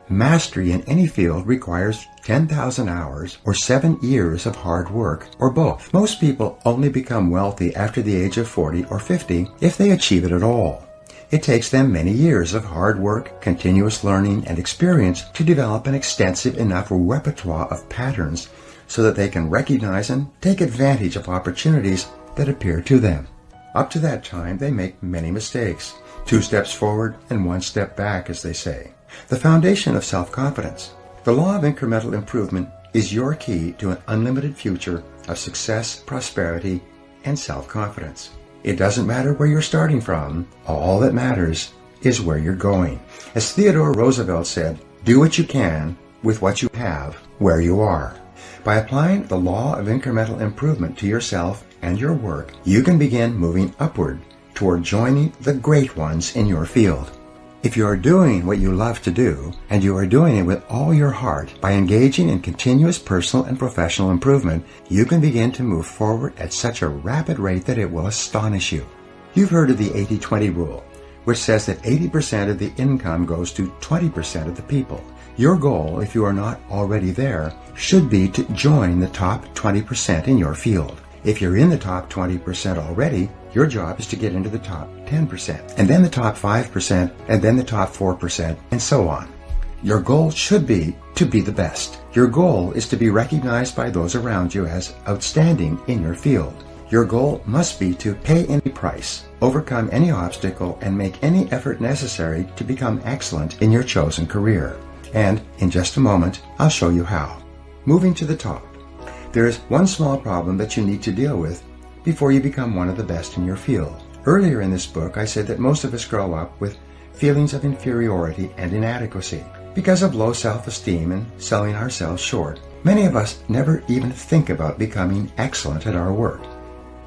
Mastery in any field requires 10,000 hours or 7 years of hard work, or both. Most people only become wealthy after the age of 40 or 50 if they achieve it at all. It takes them many years of hard work, continuous learning, and experience to develop an extensive enough repertoire of patterns so that they can recognize and take advantage of opportunities that appear to them. Up to that time, they make many mistakes. 2 steps forward and 1 step back, as they say. The foundation of self-confidence. The law of incremental improvement is your key to an unlimited future of success, prosperity, and self-confidence. It doesn't matter where you're starting from. All that matters is where you're going. As Theodore Roosevelt said, do what you can with what you have where you are. By applying the law of incremental improvement to yourself and your work, you can begin moving upward toward joining the great ones in your field. If you are doing what you love to do, and you are doing it with all your heart, by engaging in continuous personal and professional improvement, you can begin to move forward at such a rapid rate that it will astonish you. You've heard of the 80-20 rule, which says that 80% of the income goes to 20% of the people. Your goal, if you are not already there, should be to join the top 20% in your field. If you're in the top 20% already, your job is to get into the top 10%, and then the top 5%, and then the top 4%, and so on. Your goal should be to be the best. Your goal is to be recognized by those around you as outstanding in your field. Your goal must be to pay any price, overcome any obstacle, and make any effort necessary to become excellent in your chosen career. And in just a moment, I'll show you how. Moving to the top. There is one small problem that you need to deal with before you become one of the best in your field. Earlier in this book, I said that most of us grow up with feelings of inferiority and inadequacy because of low self-esteem and selling ourselves short. Many of us never even think about becoming excellent at our work.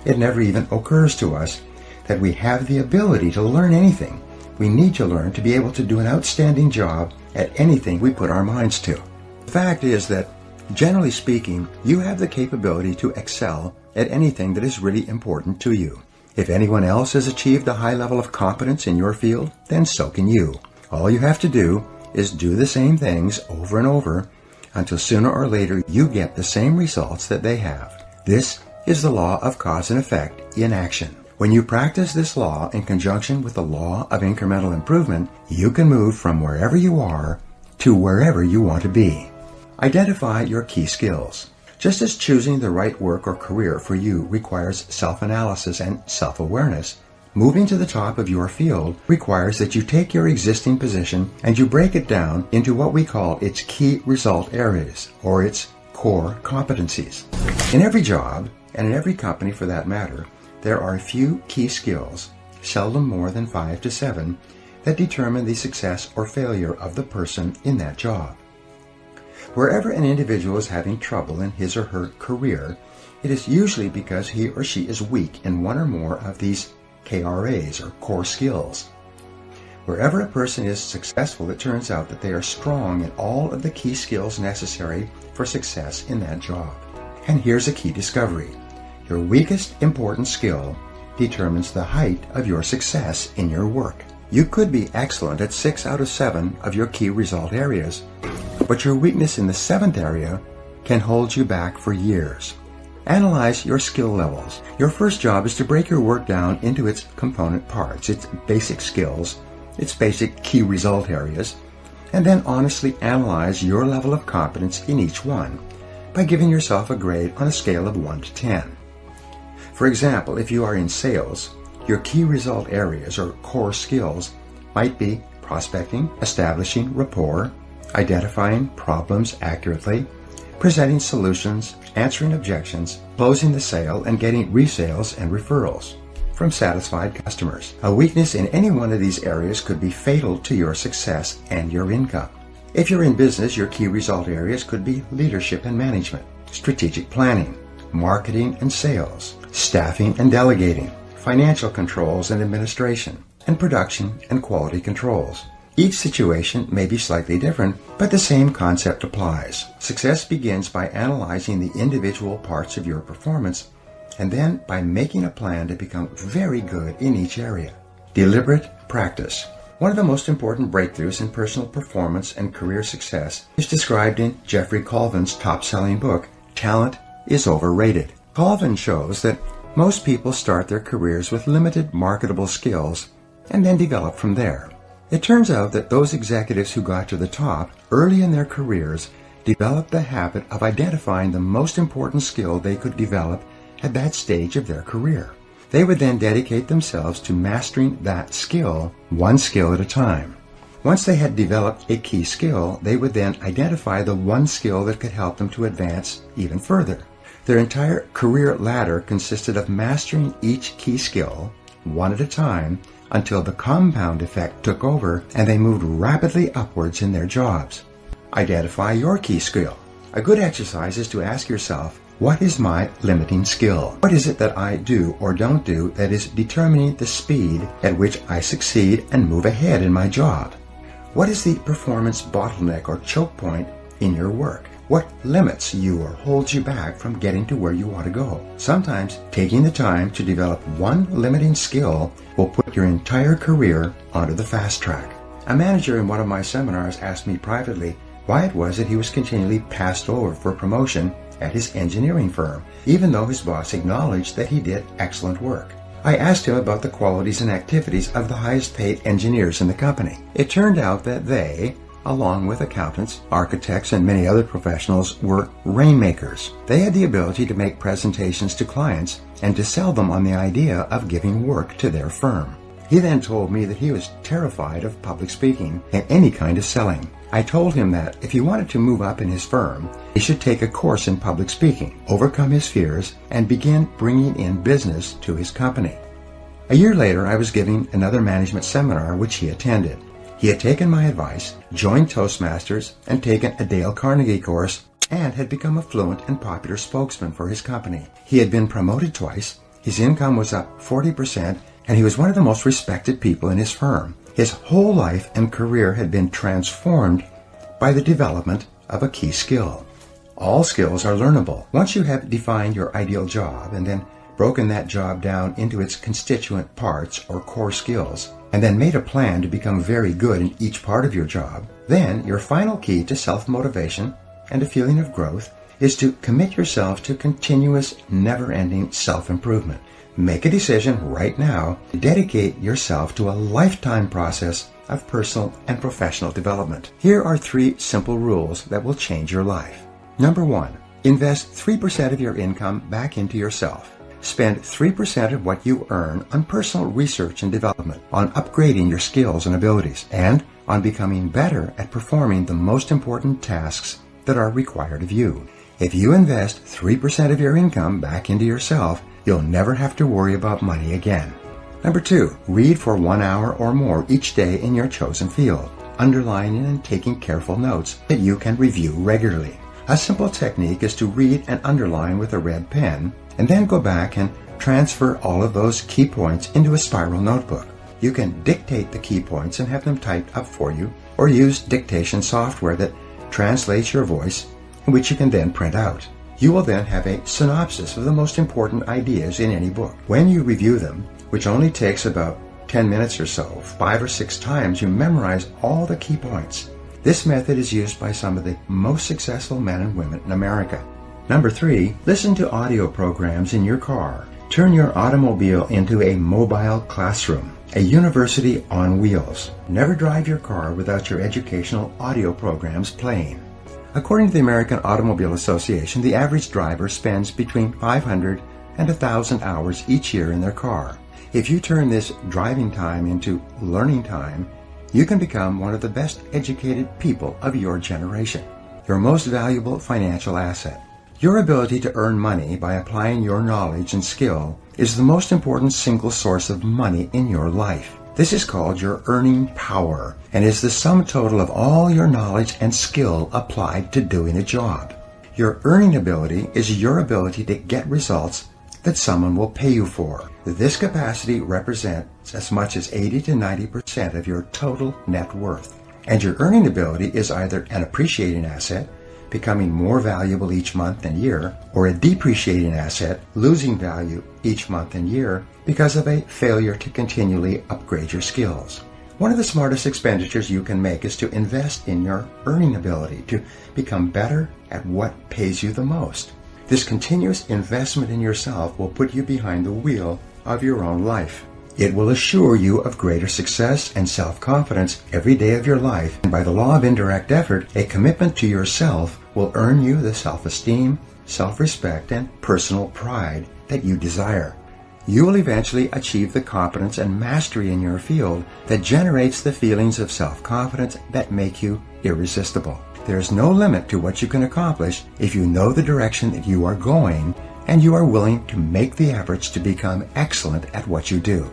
It never even occurs to us that we have the ability to learn anything we need to learn to be able to do an outstanding job at anything we put our minds to. The fact is that, generally speaking, you have the capability to excel at anything that is really important to you. If anyone else has achieved a high level of competence in your field, then so can you. All you have to do is do the same things over and over until sooner or later you get the same results that they have. This is the law of cause and effect in action. When you practice this law in conjunction with the law of incremental improvement, you can move from wherever you are to wherever you want to be. Identify your key skills. Just as choosing the right work or career for you requires self-analysis and self-awareness, moving to the top of your field requires that you take your existing position and you break it down into what we call its key result areas, or its core competencies. In every job, and in every company for that matter, there are a few key skills, seldom more than 5 to 7, that determine the success or failure of the person in that job. Wherever an individual is having trouble in his or her career, it is usually because he or she is weak in one or more of these KRAs, or core skills. Wherever a person is successful, it turns out that they are strong in all of the key skills necessary for success in that job. And here's a key discovery. Your weakest important skill determines the height of your success in your work. You could be excellent at 6 out of 7 of your key result areas, but your weakness in the 7th area can hold you back for years. Analyze your skill levels. Your first job is to break your work down into its component parts, its basic skills, its basic key result areas, and then honestly analyze your level of competence in each one by giving yourself a grade on a scale of 1 to 10. For example, if you are in sales, your key result areas or core skills might be prospecting, establishing rapport, identifying problems accurately, presenting solutions, answering objections, closing the sale, and getting resales and referrals from satisfied customers. A weakness in any one of these areas could be fatal to your success and your income. If you're in business, your key result areas could be leadership and management, strategic planning, marketing and sales, staffing and delegating, financial controls and administration, and production and quality controls. Each situation may be slightly different, but the same concept applies. Success begins by analyzing the individual parts of your performance, and then by making a plan to become very good in each area. Deliberate practice. One of the most important breakthroughs in personal performance and career success is described in Jeffrey Colvin's top-selling book, Talent is Overrated. Colvin shows that most people start their careers with limited marketable skills and then develop from there. It turns out that those executives who got to the top early in their careers developed the habit of identifying the most important skill they could develop at that stage of their career. They would then dedicate themselves to mastering that skill, one skill at a time. Once they had developed a key skill, they would then identify the one skill that could help them to advance even further. Their entire career ladder consisted of mastering each key skill, one at a time, until the compound effect took over and they moved rapidly upwards in their jobs. Identify your key skill. A good exercise is to ask yourself, what is my limiting skill? What is it that I do or don't do that is determining the speed at which I succeed and move ahead in my job? What is the performance bottleneck or choke point in your work? What limits you or holds you back from getting to where you want to go? Sometimes taking the time to develop one limiting skill will put your entire career onto the fast track. A manager in one of my seminars asked me privately why it was that he was continually passed over for promotion at his engineering firm, even though his boss acknowledged that he did excellent work. I asked him about the qualities and activities of the highest paid engineers in the company. It turned out that they, along with accountants, architects, and many other professionals, were rainmakers. They had the ability to make presentations to clients and to sell them on the idea of giving work to their firm. He then told me that he was terrified of public speaking and any kind of selling. I told him that if he wanted to move up in his firm, he should take a course in public speaking, overcome his fears, and begin bringing in business to his company. A year later, I was giving another management seminar which he attended. He had taken my advice, joined Toastmasters, and taken a Dale Carnegie course, and had become a fluent and popular spokesman for his company. He had been promoted twice, his income was up 40%, and he was one of the most respected people in his firm. His whole life and career had been transformed by the development of a key skill. All skills are learnable. Once you have defined your ideal job and then broken that job down into its constituent parts or core skills, and then made a plan to become very good in each part of your job, then your final key to self-motivation and a feeling of growth is to commit yourself to continuous, never-ending self-improvement. Make a decision right now to dedicate yourself to a lifetime process of personal and professional development. Here are 3 simple rules that will change your life. Number 1, invest 3% of your income back into yourself. Spend 3% of what you earn on personal research and development, on upgrading your skills and abilities, and on becoming better at performing the most important tasks that are required of you. If you invest 3% of your income back into yourself, you'll never have to worry about money again. Number 2, read for 1 hour or more each day in your chosen field, underlining and taking careful notes that you can review regularly. A simple technique is to read and underline with a red pen, and then go back and transfer all of those key points into a spiral notebook. You can dictate the key points and have them typed up for you, or use dictation software that translates your voice, which you can then print out. You will then have a synopsis of the most important ideas in any book. When you review them, which only takes about 10 minutes or so, 5 or 6 times, you memorize all the key points. This method is used by some of the most successful men and women in America. Number 3, listen to audio programs in your car. Turn your automobile into a mobile classroom, a university on wheels. Never drive your car without your educational audio programs playing. According to the American Automobile Association, the average driver spends between 500 and 1,000 hours each year in their car. If you turn this driving time into learning time, you can become one of the best educated people of your generation. Your most valuable financial asset. Your ability to earn money by applying your knowledge and skill is the most important single source of money in your life. This is called your earning power and is the sum total of all your knowledge and skill applied to doing a job. Your earning ability is your ability to get results that someone will pay you for. This capacity represents as much as 80 to 90% of your total net worth. And your earning ability is either an appreciating asset, becoming more valuable each month and year, or a depreciating asset, losing value each month and year because of a failure to continually upgrade your skills. One of the smartest expenditures you can make is to invest in your earning ability to become better at what pays you the most. This continuous investment in yourself will put you behind the wheel of your own life. It will assure you of greater success and self-confidence every day of your life, and by the law of indirect effort, a commitment to yourself will earn you the self-esteem, self-respect, and personal pride that you desire. You will eventually achieve the competence and mastery in your field that generates the feelings of self-confidence that make you irresistible. There is no limit to what you can accomplish if you know the direction that you are going and you are willing to make the efforts to become excellent at what you do.